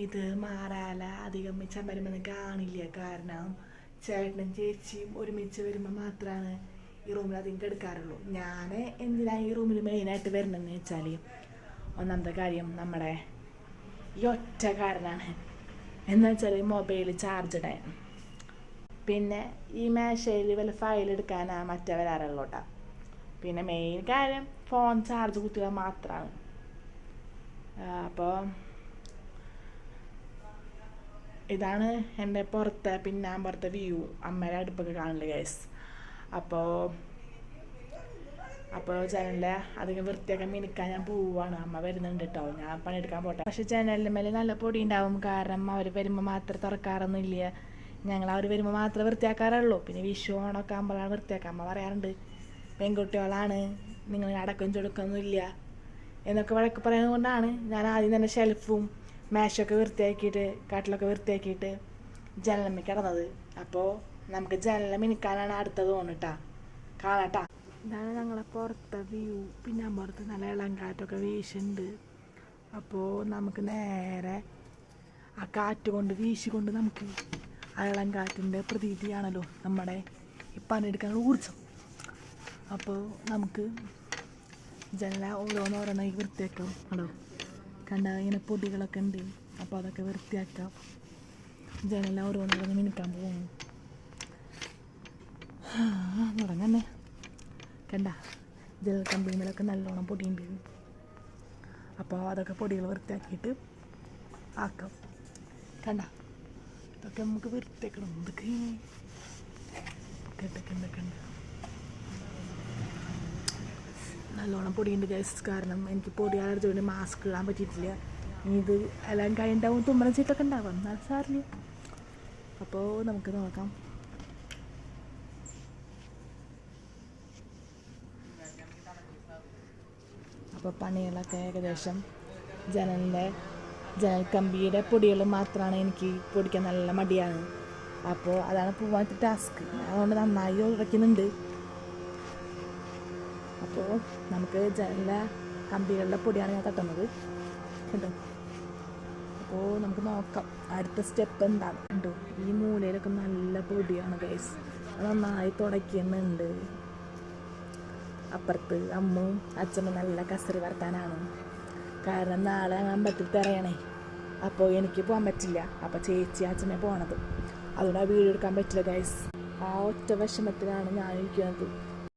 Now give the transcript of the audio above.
ഇത് മാറാല അധികം ചമ്പരമൊന്നും കാണില്ല. കാരണം ചേട്ടനും ചേച്ചിയും ഒരുമിച്ച് വരുമ്പോൾ മാത്രമാണ് ഈ റൂമിൽ അധികം കിടക്കാറുള്ളൂ. ഞാൻ എന്തിനാണ് ഈ റൂമിൽ മെയിനായിട്ട് വരണമെന്ന് വെച്ചാൽ, ഒന്നാമത്തെ കാര്യം നമ്മുടെ ഈ ഒറ്റ കാരണമാണ്. എന്ന് വെച്ചാൽ മൊബൈൽ ചാർജ് ഇടാൻ, പിന്നെ ഈ മേശയിൽ വല്ല ഫയൽ എടുക്കാനാണ് മറ്റേ വരാറുള്ളൂ കേട്ടോ. പിന്നെ മെയിൻ കാര്യം ഫോൺ ചാർജ് കുത്തുക മാത്രമാണ്. അപ്പോൾ ഇതാണ് എൻ്റെ പുറത്തെ പിന്നാമ്പുറത്തെ വ്യൂ, അമ്മയുടെ അടുപ്പൊക്കെ കാണില്ല ഗൈസ്. അപ്പോൾ ജനലിലെ അധികം വൃത്തിയാക്കാൻ മിനുക്കാൻ ഞാൻ പോവുകയാണ്. അമ്മ വരുന്നുണ്ട് കേട്ടോ, ഞാൻ പണിയെടുക്കാൻ പോട്ടെ. പക്ഷെ ജനലിൻ്റെ മേലെ നല്ല പൊടി ഉണ്ടാവും, കാരണം അവർ വരുമ്പോൾ മാത്രം തുറക്കാറൊന്നുമില്ല. ഞങ്ങൾ അവർ വരുമ്പോൾ മാത്രമേ വൃത്തിയാക്കാറുള്ളൂ. പിന്നെ വിഷു ഓണമൊക്കെ ആകുമ്പോഴാണ് വൃത്തിയാക്കുക. അമ്മ പറയാറുണ്ട്, പെൺകുട്ടികളാണ്, നിങ്ങൾ അടക്കം ചൊടുക്കൊന്നുമില്ല എന്നൊക്കെ വഴക്ക് പറയുന്നത് കൊണ്ടാണ് ഞാൻ ആദ്യം തന്നെ ഷെൽഫും മേശയൊക്കെ വൃത്തിയാക്കിയിട്ട് കട്ടിലൊക്കെ വൃത്തിയാക്കിയിട്ട് ജനലമ്മ കിടന്നത്. അപ്പോൾ നമുക്ക് ജനല മിനുക്കാനാണ് അടുത്തത് തോന്നിട്ടാ, കാണാട്ടാ. ഇതാണ് ഞങ്ങളെ പുറത്തെ വ്യൂ. പിന്നെ പുറത്ത് നല്ല ഇളം കാറ്റൊക്കെ വീശുന്നുണ്ട്. അപ്പോൾ നമുക്ക് നേരെ ആ കാറ്റ് കൊണ്ട് വീശിക്കൊണ്ട് നമുക്ക് ആ ഇളം കാറ്റിൻ്റെ പ്രതീതിയാണല്ലോ നമ്മുടെ ഈ പണിയെടുക്കാനുള്ള ഊർജ്ജം. അപ്പോൾ നമുക്ക് ജനല ഓരോന്നോരോന്നായി വൃത്തിയാക്കാം. ആണോ കണ്ട ഇങ്ങനെ പൊടികളൊക്കെ ഉണ്ട്, അപ്പോൾ അതൊക്കെ വൃത്തിയാക്കാം. ജനല ഓരോന്നോരോന്ന് മിനുക്കാൻ പോകും. തുടങ്ങന്നെ കണ്ട ജനൽ കമ്പിയിലൊക്കെ നല്ലോണം പൊടിയുണ്ട്. അപ്പോൾ അതൊക്കെ പൊടികൾ വൃത്തിയാക്കിയിട്ട് ആക്കാം. കണ്ട ഇതൊക്കെ നമുക്ക് വൃത്തിയാക്കണം. ഇതൊക്കെ കണ്ട നല്ലോണം പൊടിയുണ്ട് ഗൈസ്. കാരണം എനിക്ക് പൊടി അലർജി കൊണ്ട് മാസ്ക് ഇടാൻ പറ്റിയിട്ടില്ല. ഇത് എല്ലാം കഴിഞ്ഞിട്ടാവും തുമ്മല ചീട്ടൊക്കെ ഉണ്ടാവാം, എന്നാൽ സാറില്ല. അപ്പോൾ നമുക്ക് നോക്കാം. അപ്പോൾ പണികളൊക്കെ ഏകദേശം ജനൽ കമ്പിയുടെ പൊടികൾ മാത്രമാണ് എനിക്ക് പൊടിക്കാൻ നല്ല മടിയാണ്. അപ്പോൾ അതാണ് പോവാത്ത ടാസ്ക്. അതുകൊണ്ട് നന്നായി ഉറയ്ക്കുന്നുണ്ട്. അപ്പോൾ നമുക്ക് ജനല കമ്പികളുടെ പൊടിയാണ് ഞാൻ തട്ടുന്നത് കേട്ടോ. അപ്പോൾ നമുക്ക് നോക്കാം അടുത്ത സ്റ്റെപ്പ് എന്താണ് കേട്ടോ. ഈ മൂലയിലൊക്കെ നല്ല പൊടിയാണ് ഗൈസ്, അത് നന്നായി തുടയ്ക്കുന്നുണ്ട്. അപ്പുറത്ത് അമ്മയും അച്ഛനും നല്ല കസറി വർത്താനാണ്. കാരണം നാളെ അമ്പലത്തിൽ തിറയണേ, അപ്പോൾ എനിക്ക് പോകാൻ പറ്റില്ല. അപ്പോൾ ചേച്ചി അച്ഛനെ പോകണത്, അതുകൊണ്ട് ആ വീഡിയോ എടുക്കാൻ പറ്റില്ല ഗൈസ്. ആ ഒറ്റ വിഷമത്തിലാണ് ഞാൻ ഇരിക്കുന്നത്.